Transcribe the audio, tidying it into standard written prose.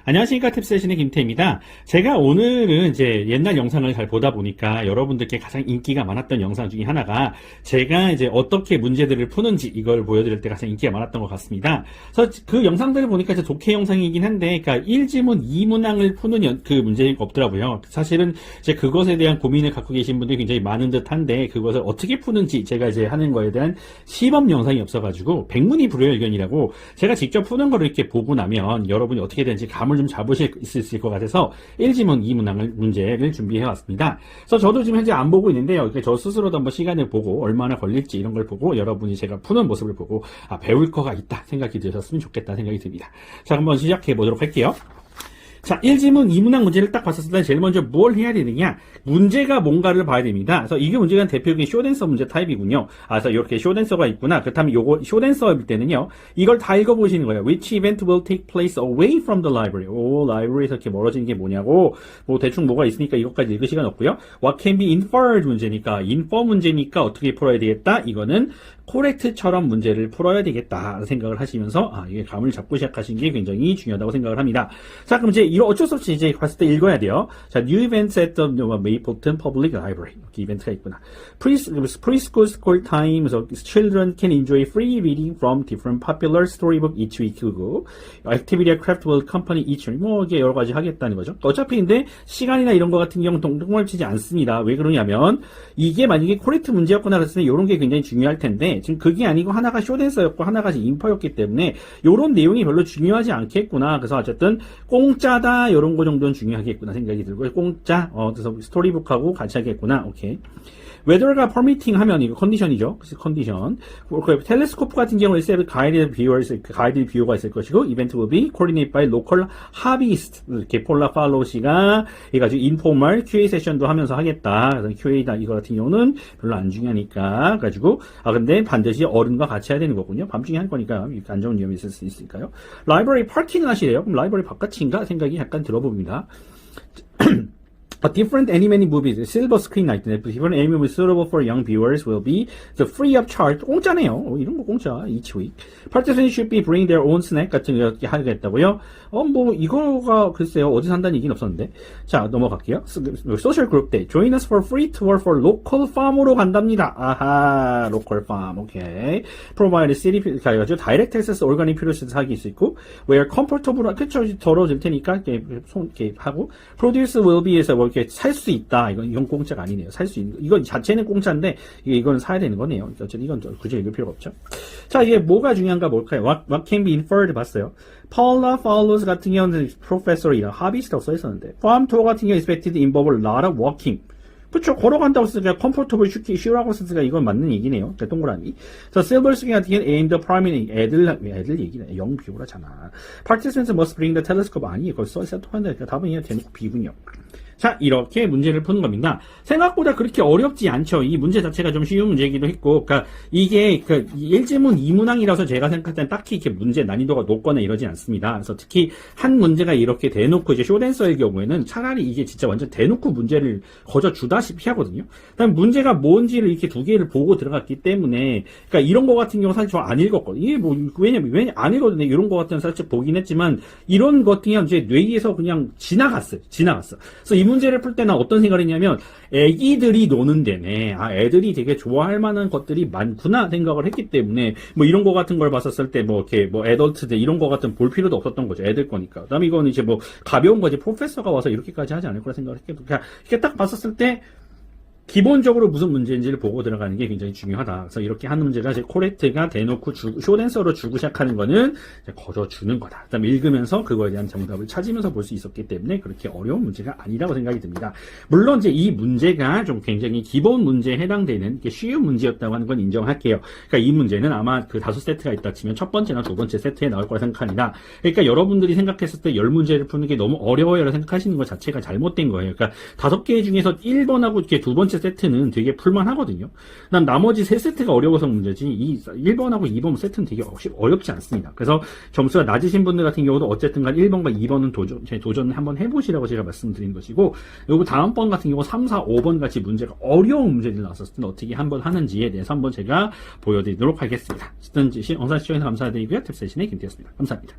안녕하십니까. 탭세신의 김태입니다. 제가 오늘은 이제 옛날 영상을 잘 보다 보니까 여러분들께 가장 인기가 많았던 영상 중에 하나가 제가 이제 어떻게 문제들을 푸는지 이걸 보여드릴 때 가장 인기가 많았던 것 같습니다. 그래서 그 영상들을 보니까 이제 독해 영상이긴 한데, 그러니까 1지문 2문항을 푸는 그 문제가 없더라고요. 사실은 이제 그것에 대한 고민을 갖고 계신 분들이 굉장히 많은 듯 한데, 그것을 어떻게 푸는지 제가 이제 하는 거에 대한 시범 영상이 없어가지고, 백문이 불여일견이라고 제가 직접 푸는 거를 이렇게 보고 나면 여러분이 어떻게 되는지 감을 좀 잡으실 수 있을 것 같아서 1지문 2문항을 문제를 준비해 왔습니다. 그래서 저도 지금 현재 안 보고 있는데요. 저 스스로도 한번 시간을 보고 얼마나 걸릴지 이런 걸 보고 여러분이 제가 푸는 모습을 보고 배울 거가 있다 생각이 드셨으면 좋겠다 생각이 듭니다. 자, 한번 시작해 보도록 할게요. 자, 1지문 2문항 문제를 딱 봤었을 때 제일 먼저 뭘 해야 되느냐? 문제가 뭔가를 봐야 됩니다. 그래서 이게 문제가 대표적인 쇼댄서 문제 타입이군요. 그래서 이렇게 쇼댄서가 있구나. 그렇다면 요거 쇼댄서일 때는요. 이걸 다 읽어보시는 거예요. Which event will take place away from the library? 라이브러리에서 이렇게 멀어지는 게 뭐냐고. 대충 뭐가 있으니까 이것까지 읽을 시간 없고요. What can be inferred 문제니까, infer 문제니까 어떻게 풀어야 되겠다? 이거는 코렉트처럼 문제를 풀어야 되겠다 생각을 하시면서 이게 감을 잡고 시작하신 게 굉장히 중요하다고 생각을 합니다. 자, 그럼 이제 이런 어쩔 수 없이 이제 봤을 때 읽어야 돼요. 자, new events at the Mapleton Public Library. 이렇게 이벤트가 있구나. Preschool school time, so children can enjoy free reading from different popular storybook each week. 그리고 activity craft will accompany each week. 이게 여러 가지 하겠다는 거죠. 어차피 근데 시간이나 이런 거 같은 경우는 동동을 치지 않습니다. 왜 그러냐면 이게 만약에 코렉트 문제였거나 그랬으면 이런 게 굉장히 중요할 텐데 지금 그게 아니고 하나가 쇼댄서였고 하나가 인퍼였기 때문에 이런 내용이 별로 중요하지 않겠구나. 그래서 어쨌든 공짜다 이런 거 정도는 중요하겠구나 생각이 들고 공짜 그래서 스토리북하고 같이 하겠구나. 오케이. 웨더가 퍼미팅 하면 이거 컨디션이죠. 그래서 컨디션. 텔레스코프 같은 경우에 가이드 뷰어가 있을 것이고 이벤트 will be coordinated by local hobbyist. 이렇게 폴라 팔로우씨가 해가지고 인포멀 QA 세션도 하면서 하겠다. 그래서 QA다 이거 같은 경우는 별로 안 중요하니까 가지고 근데 반드시 어른과 같이 해야 되는 거군요. 밤중에 할 거니까 안 좋은 위험이 있을 수 있으니까요. 라이브러리 파킹을 하시래요. 그럼 라이브러리 바깥인가 생각이 약간 들어봅니다. Different animated movies, silver screen night, different animated movies suitable for young viewers will be the free of charge. 공짜네요. 이런 거 공짜. Each week. Participants should be bring their own snack 같은 거 이렇게 하겠다고요. 이거가 글쎄요. 어디서 한다는 얘기는 없었는데. 자, 넘어갈게요. Social group day. Join us for free tour for local farm으로 간답니다. 아하, local farm. 오케이. Provide city, 가지고 direct access organic produce 사기 수 있고, where comfortable, 그쵸, 덜어질 테니까, 이렇게 하고, produce will be 해서 이렇게 살 수 있다. 이건 공짜가 아니네요. 살 수 있는 이건 자체는 공짜인데 이거는 사야 되는 거네요. 어쨌든 이건 굳이 읽을 필요가 없죠. 자, 이게 뭐가 중요한가 뭘까요? What can be inferred 봤어요. Paula Fowles 같은 경우는 프로페서이라 하비스트라고 써 있었는데 farm tour 같은 경우 expected involve a lot of walking. 그쵸. 걸어간다고 쓰니까 컴포터블 쉬라고 쓰니까 이건 맞는 얘기네요. 동그라미. 자, 실버 스킨 같은 경우는 aimed primary 애들 얘기네. 영 비오라잖아. Participants must bring the telescope. 아니, 그걸 써있어야 통한다니까 답은 그냥 대놓고 비군요. 자, 이렇게 문제를 푸는 겁니다. 생각보다 그렇게 어렵지 않죠. 이 문제 자체가 좀 쉬운 문제이기도 했고, 그러니까 이게 1지문 2문항이라서 제가 생각할 땐 딱히 이렇게 문제 난이도가 높거나 이러지 않습니다. 그래서 특히 한 문제가 이렇게 대놓고 이제 쇼댄서의 경우에는 차라리 이게 진짜 완전 대놓고 문제를 거저 주다시피 하거든요. 그다음 문제가 뭔지를 이렇게 두 개를 보고 들어갔기 때문에, 그러니까 이런 거 같은 경우 사실 저 안 읽었거든요. 이게 왜냐면 안 읽었는데 이런 거 같은 살짝 보긴 했지만 이런 것 같은 경우 제 뇌에서 그냥 지나갔어요. 그래서 이 문제를 풀 때는 어떤 생각을 했냐면 애기들이 노는 데네. 애들이 되게 좋아할 만한 것들이 많구나 생각을 했기 때문에 이런 거 같은 걸 봤었을 때 이렇게 애덜트들 이런 거 같은 볼 필요도 없었던 거죠. 애들 거니까. 그다음에 이거는 이제 가벼운 거지 프로페서가 와서 이렇게까지 하지 않을 거라 생각을 했겠고 그냥 이렇게 딱 봤었을 때 기본적으로 무슨 문제인지를 보고 들어가는 게 굉장히 중요하다. 그래서 이렇게 하는 문제가 이제 코렉트가 대놓고 쇼댄서로 주고 시작하는 거는 이제 거저 주는 거다. 그다음에 읽으면서 그거에 대한 정답을 찾으면서 볼 수 있었기 때문에 그렇게 어려운 문제가 아니라고 생각이 듭니다. 물론 이제 이 문제가 좀 굉장히 기본 문제에 해당되는 쉬운 문제였다고 하는 건 인정할게요. 그러니까 이 문제는 아마 그 5세트가 있다 치면 첫 번째나 두 번째 세트에 나올 거라 생각합니다. 그러니까 여러분들이 생각했을 때 10문제를 푸는 게 너무 어려워요 라고 생각하시는 것 자체가 잘못된 거예요. 그러니까 5개 중에서 1번하고 이렇게 두 번째 세트는 되게 풀만하거든요. 난 나머지 3세트가 어려워서 문제지 이 1번하고 2번 세트는 되게 어렵지 않습니다. 그래서 점수가 낮으신 분들 같은 경우도 어쨌든 간 1번과 2번은 도전을 한번 해보시라고 제가 말씀드린 것이고 요거 다음번 같은 경우 3, 4, 5번 같이 문제가 어려운 문제들이 나왔을 때는 어떻게 한번 하는지에 대해서 한번 제가 보여드리도록 하겠습니다. 어쨌든 영상 시청해주셔서 감사드리고요. 탭세신의 김태였습니다. 감사합니다.